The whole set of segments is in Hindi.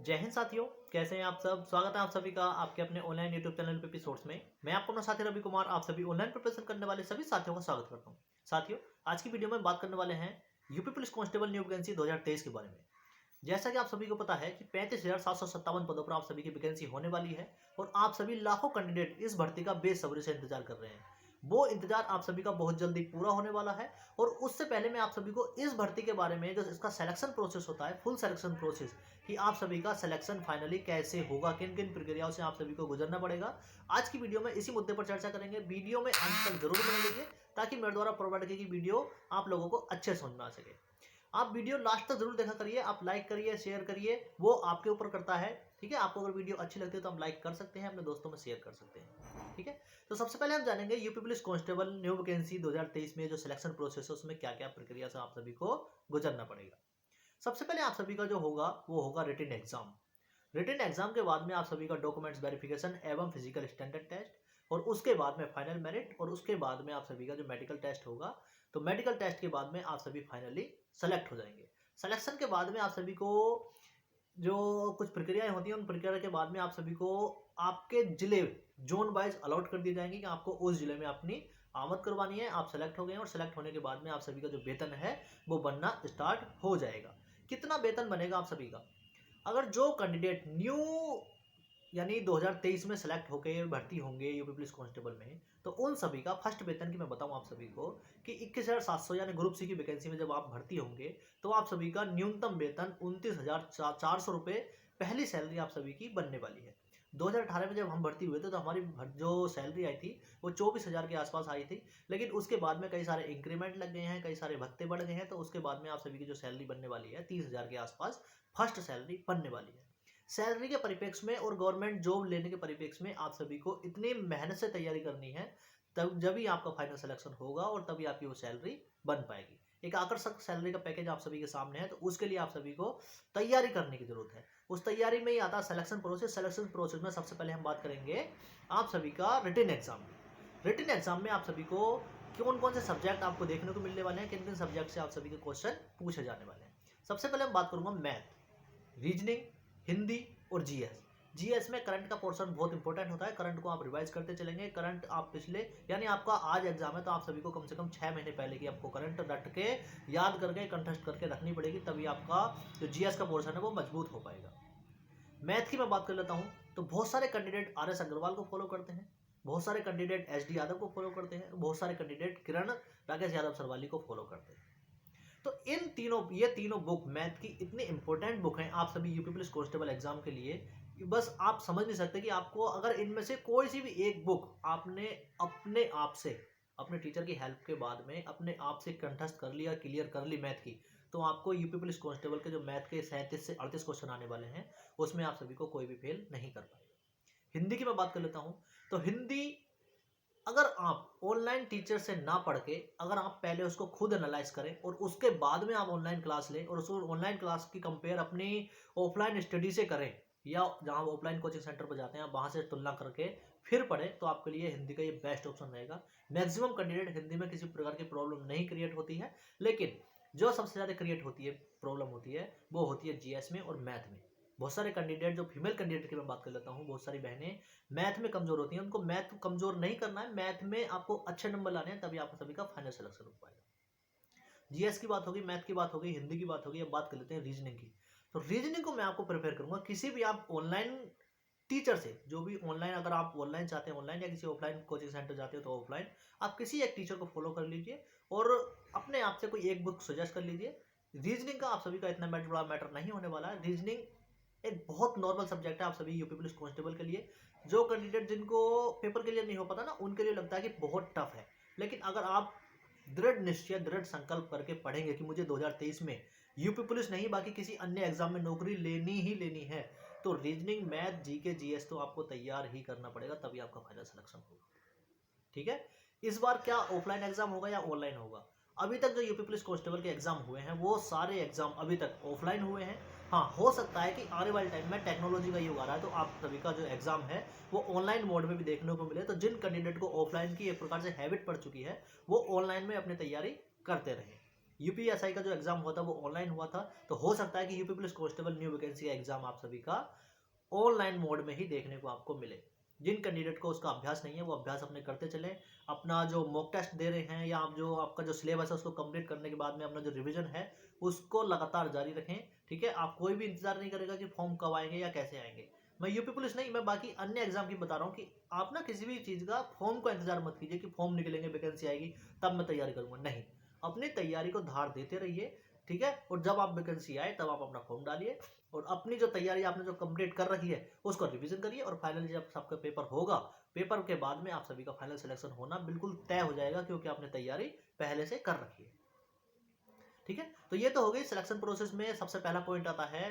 जय हिंद साथियों, कैसे हैं आप सब। स्वागत है आप सभी का आपके अपने ऑनलाइन यूट्यूब चैनल पे एपिसोड्स में। मैं आपको अपना साथी रवि कुमार आप सभी ऑनलाइन प्रिपरेशन करने वाले सभी साथियों का स्वागत करता हूं। साथियों, आज की वीडियो में बात करने वाले हैं UP police constable new vacancy 2023 के बारे में। जैसा कि आप सभी को पता है कि 35,757 पदों पर आप सभी की वैकेंसी होने वाली है और आप सभी लाखों कैंडिडेट इस भर्ती का बेसब्री से इंतजार कर रहे हैं। वो इंतजार आप सभी का बहुत जल्दी पूरा होने वाला है और उससे पहले मैं आप सभी को इस भर्ती के बारे में, जो इसका सिलेक्शन प्रोसेस होता है, फुल सिलेक्शन प्रोसेस, कि आप सभी का सिलेक्शन फाइनली कैसे होगा, किन किन प्रक्रियाओं से आप सभी को गुजरना पड़ेगा, आज की वीडियो में इसी मुद्दे पर चर्चा करेंगे। वीडियो में अंत तक जरूर बने रहिए ताकि मेरे द्वारा प्रोवाइड की गई वीडियो आप लोगों को अच्छे समझ में आ सके। आप वीडियो लास्ट तक जरूर देखा करिए, आप लाइक करिए, शेयर करिए, वो आपके ऊपर करता है। ठीक है, आपको अगर वीडियो अच्छी लगती है तो आप लाइक कर सकते हैं, अपने दोस्तों में शेयर कर सकते हैं। ठीक है, तो सबसे पहले हम जानेंगे UP police constable new vacancy 2023 में जो सिलेक्शन प्रोसेस है उसमें क्या क्या प्रक्रिया से आप सभी को गुजरना पड़ेगा। सबसे पहले आप सभी का जो होगा वो होगा रिटन एग्जाम। रिटन एग्जाम के बाद में आप सभी का डॉक्यूमेंट्स वेरिफिकेशन एवं फिजिकल स्टैंडर्ड टेस्ट, और उसके बाद में फाइनल मेरिट, और उसके बाद में आप सभी का जो मेडिकल टेस्ट होगा, तो मेडिकल टेस्ट के बाद में आप सभी फाइनली सेलेक्ट हो जाएंगे। सिलेक्शन के बाद में आप सभी को जो कुछ प्रक्रियाएं होती हैं, उन प्रक्रिया के बाद में आप सभी को आपके जिले जोन वाइज अलॉट कर दिए जाएंगे कि आपको उस जिले में अपनी आमद करवानी है। आप सेलेक्ट हो गए हैं और सेलेक्ट होने के बाद में आप सभी का जो वेतन है वो बनना स्टार्ट हो जाएगा। कितना वेतन बनेगा आप सभी का, अगर जो कैंडिडेट न्यू यानी 2023 में सेलेक्ट होकर भर्ती होंगे यूपी पुलिस कांस्टेबल में, तो उन सभी का फर्स्ट वेतन की मैं बताऊं आप सभी को कि 21,700 यानी ग्रुप सी की वैकेंसी में जब आप भर्ती होंगे तो आप सभी का न्यूनतम वेतन 29,400 रुपये पहली सैलरी आप सभी की बनने वाली है। 2018 में जब हम भर्ती हुए थे तो हमारी जो सैलरी आई थी वो 24,000 के आसपास आई थी, लेकिन उसके बाद में कई सारे इंक्रीमेंट लग गए हैं, कई सारे भत्ते बढ़ गए हैं, तो उसके बाद में आप सभी की जो सैलरी बनने वाली है 30,000 के आसपास फर्स्ट सैलरी बनने वाली है। सैलरी के परिप्रेक्ष्य में और गवर्नमेंट जॉब लेने के परिप्रेक्ष्य में आप सभी को इतनी मेहनत से तैयारी करनी है, तब जब ही आपका फाइनल सिलेक्शन होगा और तभी आपकी वो सैलरी बन पाएगी। एक आकर्षक सैलरी का पैकेज आप सभी के सामने है, तो उसके लिए आप सभी को तैयारी करने की जरूरत है। उस तैयारी में ही आता है सिलेक्शन प्रोसेस। सिलेक्शन प्रोसेस में सबसे पहले हम बात करेंगे आप सभी का रिटन एग्जाम। रिटन एग्जाम में आप सभी को कौन कौन से सब्जेक्ट आपको देखने को मिलने वाले हैं, किन किन सब्जेक्ट से आप सभी के क्वेश्चन पूछे जाने वाले हैं। सबसे पहले हम बात करूंगा मैथ, रीजनिंग, हिंदी और जीएस। जीएस में करंट का पोर्शन बहुत इंपॉर्टेंट होता है, करंट को आप रिवाइज करते चलेंगे। करंट आप पिछले यानी आपका आज एग्जाम है तो आप सभी को कम से कम 6 महीने पहले की आपको करंट रट के याद करके कंटेस्ट करके रखनी पड़ेगी, तभी आपका जो जीएस का पोर्शन है वो मजबूत हो पाएगा। मैथ की मैं बात कर लेता हूँ, तो बहुत सारे कैंडिडेट आर एस अग्रवाल को फॉलो करते हैं, बहुत सारे कैंडिडेट एस डी यादव को फॉलो करते हैं, बहुत सारे कैंडिडेट किरण राकेश यादव सरवाली को फॉलो करते हैं। तो ये तीनों बुक मैथ की इतनी इंपॉर्टेंट बुक हैं आप सभी यूपी पुलिस कांस्टेबल एग्जाम के लिए, बस आप समझ नहीं सकते कि आपको अगर इनमें से कोई सी भी एक बुक आपने अपने आप से, अपने टीचर की हेल्प के बाद में अपने आप से कंठस्थ कर लिया, क्लियर कर ली मैथ की, तो आपको यूपी पुलिस कांस्टेबल के जो मैथ के 37 से 38 क्वेश्चन आने वाले हैं उसमें आप सभी को कोई भी फेल नहीं कर पाएगा। हिंदी की मैं बात कर लेता हूं, तो हिंदी अगर आप ऑनलाइन टीचर से ना पढ़ के, अगर आप पहले उसको खुद एनालाइज करें और उसके बाद में आप ऑनलाइन क्लास लें और उस ऑनलाइन क्लास की कंपेयर अपनी ऑफलाइन स्टडी से करें, या जहां ऑफलाइन कोचिंग सेंटर पर जाते हैं वहां से तुलना करके फिर पढ़ें, तो आपके लिए हिंदी का ये बेस्ट ऑप्शन रहेगा। मैक्सिमम कैंडिडेट हिंदी में किसी प्रकार की प्रॉब्लम नहीं क्रिएट होती है, लेकिन जो सबसे ज्यादा क्रिएट होती है, प्रॉब्लम होती है, वो होती है जीएस में और मैथ में। बहुत सारे कैंडिडेट, जो फीमेल कैंडिडेट की मैं बात कर लेता हूँ, बहुत सारी बहनें मैथ में कमजोर होती हैं, उनको मैथ कमजोर नहीं करना है, मैथ में आपको अच्छे नंबर लाने हैं, तभी आपको सभी का फाइनल सिलेक्शन हो पाएगा। जीएस की बात होगी, मैथ की बात होगी, हिंदी की बात होगी, अब बात कर लेते हैं रीजनिंग की। तो रीजनिंग को मैं आपको प्रिपेयर करूंगा किसी भी आप ऑनलाइन टीचर से, जो भी ऑनलाइन, अगर आप ऑनलाइन चाहते हैं ऑनलाइन, या किसी ऑफलाइन कोचिंग सेंटर जाते हो तो ऑफलाइन, आप किसी एक टीचर को फॉलो कर लीजिए और अपने आप से कोई एक बुक सजेस्ट कर लीजिए। रीजनिंग का आप सभी का इतना बड़ा मैटर नहीं होने वाला है। रीजनिंग एक बहुत नॉर्मल सब्जेक्ट है आप सभी यूपी पुलिस कांस्टेबल के लिए। जो कैंडिडेट जिनको पेपर के लिए नहीं हो पाता ना, उनके लिए लगता है कि बहुत टफ है, लेकिन अगर आप दृढ़ निश्चय, दृढ़ संकल्प करके पढ़ेंगे कि मुझे 2023 में यूपी पुलिस नहीं बाकी किसी अन्य एग्जाम में नौकरी लेनी ही लेनी है, तो रीजनिंग, मैथ, जीके, जीएस तो आपको तैयार ही करना पड़ेगा, तभी आपका फाइनल सिलेक्शन होगा। ठीक है, इस बार क्या ऑफलाइन एग्जाम होगा या ऑनलाइन होगा? अभी तक जो यूपी पुलिस कांस्टेबल के एग्जाम हुए हैं वो सारे एग्जाम अभी तक ऑफलाइन हुए हैं। हाँ, हो सकता है कि आने वाले टाइम में टेक्नोलॉजी का युग आ रहा है तो आप सभी का जो एग्जाम है वो ऑनलाइन मोड में भी देखने को मिले, तो जिन कैंडिडेट को ऑफलाइन की एक प्रकार से हैबिट पड़ चुकी है वो ऑनलाइन में अपनी तैयारी करते रहे। यूपीएसआई का जो एग्जाम हुआ था वो ऑनलाइन हुआ था, तो हो सकता है कि UP police constable new vacancy का एग्जाम आप सभी का ऑनलाइन मोड में ही देखने को आपको मिले। जिन कैंडिडेट को उसका अभ्यास नहीं है वो अभ्यास अपने करते चले, अपना जो मॉक टेस्ट दे रहे हैं या आप जो आपका जो सिलेबस है उसको कंप्लीट करने के बाद में अपना जो रिवीजन है उसको लगातार जारी रखें। ठीक है, आप कोई भी इंतजार नहीं करेगा कि फॉर्म कब आएंगे या कैसे आएंगे। मैं यूपी पुलिस नहीं, मैं बाकी अन्य एग्जाम की बता रहा हूँ कि आप ना किसी भी चीज़ का फॉर्म का इंतजार मत कीजिए कि फॉर्म निकलेंगे वैकेंसी आएगी तब मैं तैयारी करूंगा, नहीं। अपनी तैयारी को धार देते रहिए। ठीक है, और जब आप वैकेंसी आए तब आप अपना फॉर्म डालिए और अपनी जो तैयारी आपने जो कंप्लीट कर रखी है उसको रिवीजन करिए। और फाइनली जब आपका पेपर होगा, पेपर के बाद में आप सभी का फाइनल सिलेक्शन होना बिल्कुल तय हो जाएगा, क्योंकि आपने तैयारी पहले से कर रखी है। ठीक है, तो ये तो हो गई सिलेक्शन प्रोसेस में सबसे पहला पॉइंट आता है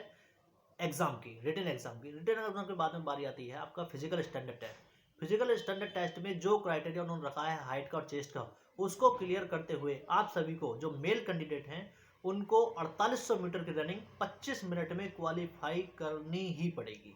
एग्जाम की, रिटन एग्जाम की। रिटन एग्जाम के बाद में बारी आती है आपका physical standard test. Physical standard test में जो क्राइटेरिया उन्होंने रखा है हाइट का और चेस्ट का, उसको क्लियर करते हुए आप सभी को जो मेल कैंडिडेट हैं उनको 4800 मीटर की रनिंग 25 मिनट में क्वालिफाई करनी ही पड़ेगी।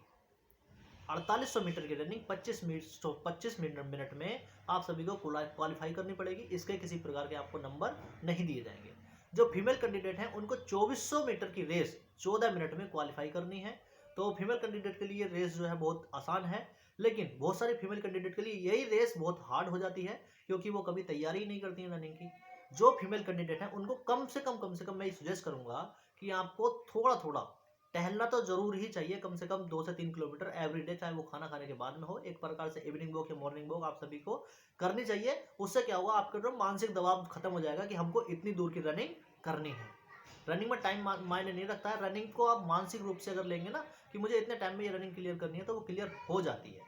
4800 मीटर की रनिंग 25 मिनट में आप सभी को क्वालिफाई करनी पड़ेगी। इसके किसी प्रकार के आपको नंबर नहीं दिए जाएंगे। जो फीमेल कैंडिडेट हैं उनको 2400 मीटर की रेस 14 मिनट में क्वालिफाई करनी है। तो फीमेल कैंडिडेट के लिए रेस जो है बहुत आसान है, लेकिन बहुत सारे फीमेल कैंडिडेट के लिए यही रेस बहुत हार्ड हो जाती है, क्योंकि वो कभी तैयारी नहीं करती है रनिंग की। जो फीमेल कैंडिडेट हैं उनको कम से कम मैं सजेस्ट करूंगा कि आपको थोड़ा थोड़ा टहलना तो जरूर ही चाहिए, कम से कम 2 से 3 किलोमीटर एवरी डे, चाहे वो खाना खाने के बाद में हो। एक प्रकार से इवनिंग वॉक या मॉर्निंग वॉक आप सभी को करनी चाहिए। उससे क्या होगा, आपका जो मानसिक दबाव खत्म हो जाएगा कि हमको इतनी दूर की रनिंग करनी है। रनिंग में टाइम मायने नहीं रखता है, रनिंग को आप मानसिक रूप से अगर लेंगे ना कि मुझे इतने टाइम में ये रनिंग क्लियर करनी है, तो वो क्लियर हो जाती है।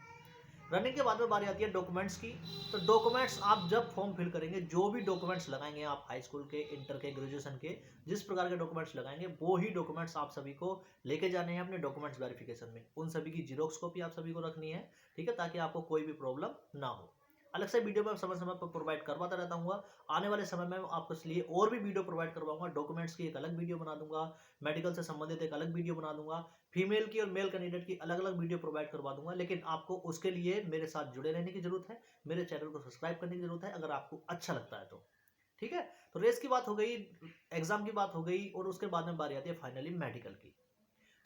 रनिंग के बाद में बारी आती है डॉक्यूमेंट्स की। तो डॉक्यूमेंट्स आप जब फॉर्म फिल करेंगे, जो भी डॉक्यूमेंट्स लगाएंगे आप हाई स्कूल के, इंटर के, ग्रेजुएशन के, जिस प्रकार के डॉक्यूमेंट्स लगाएंगे वो ही डॉक्यूमेंट्स आप सभी को लेके जाने हैं अपने डॉक्यूमेंट्स वेरिफिकेशन में। उन सभी की जीरोक्स कॉपी आप सभी को रखनी है। ठीक है, ताकि आपको कोई भी प्रॉब्लम ना हो। अलग से वीडियो में समय समय पर प्रोवाइड करवाता रहता हूँ। आने वाले समय में आपको इसलिए और भी वीडियो प्रोवाइड करवाऊंगा। डॉक्यूमेंट्स की एक अलग वीडियो बना दूंगा, मेडिकल से संबंधित एक अलग वीडियो बना दूंगा, फीमेल की और मेल कैंडिडेट की अलग अलग वीडियो प्रोवाइड करवा दूंगा। लेकिन आपको उसके लिए मेरे साथ जुड़े रहने की जरूरत है, मेरे चैनल को सब्सक्राइब करने की जरूरत है, अगर आपको अच्छा लगता है तो। ठीक है, तो रेस की बात हो गई, एग्जाम की बात हो गई, और उसके बाद में बारी आती है फाइनली मेडिकल की।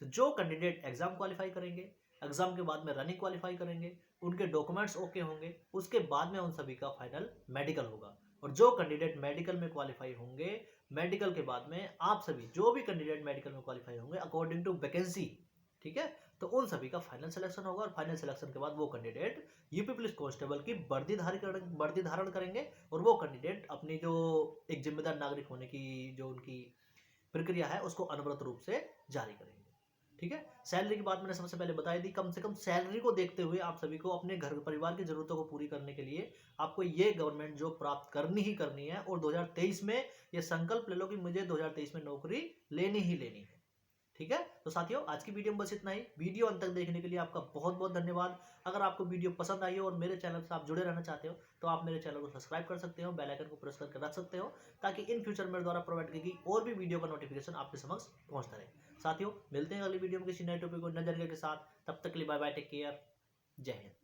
तो जो कैंडिडेट एग्जाम क्वालिफाई करेंगे, एग्जाम के बाद में रनिंग क्वालिफाई करेंगे, उनके डॉक्यूमेंट्स ओके होंगे, उसके बाद में उन सभी का फाइनल मेडिकल होगा। और जो कैंडिडेट मेडिकल में क्वालिफाई होंगे, मेडिकल के बाद में आप सभी जो भी कैंडिडेट मेडिकल में क्वालिफाई होंगे अकॉर्डिंग टू वैकेंसी, ठीक है, तो उन सभी का फाइनल सिलेक्शन होगा। और फाइनल सिलेक्शन के बाद वो कैंडिडेट यूपी पुलिस कांस्टेबल की वर्दी धारण करेंगे, और वो कैंडिडेट अपनी जो एक जिम्मेदार नागरिक होने की जो उनकी प्रक्रिया है उसको अनवरत रूप से जारी करेंगे। ठीक है, सैलरी की बात मैंने सबसे पहले बताई दी। कम से कम सैलरी को देखते हुए आप सभी को अपने घर परिवार की जरूरतों को पूरी करने के लिए आपको ये गवर्नमेंट जॉब प्राप्त करनी ही करनी है। और 2023 में ये संकल्प ले लो कि मुझे 2023 में नौकरी लेनी ही लेनी है। ठीक है, तो साथियों आज की वीडियो में बस इतना ही। वीडियो अंत तक देखने के लिए आपका बहुत बहुत धन्यवाद। अगर आपको वीडियो पसंद आई हो और मेरे चैनल से आप जुड़े रहना चाहते हो तो आप मेरे चैनल को सब्सक्राइब कर सकते हो, बेल आइकन को प्रेस करके रख सकते हो, ताकि इन फ्यूचर मेरे द्वारा प्रोवाइड की गई और भी वीडियो का नोटिफिकेशन आपके समक्ष पहुंचता रहे। साथियों मिलते हैं अगली वीडियो में किसी नए टॉपिक को नए जानकारी के साथ। तब तक के लिए बाय बाय, टेक केयर, जय हिंद।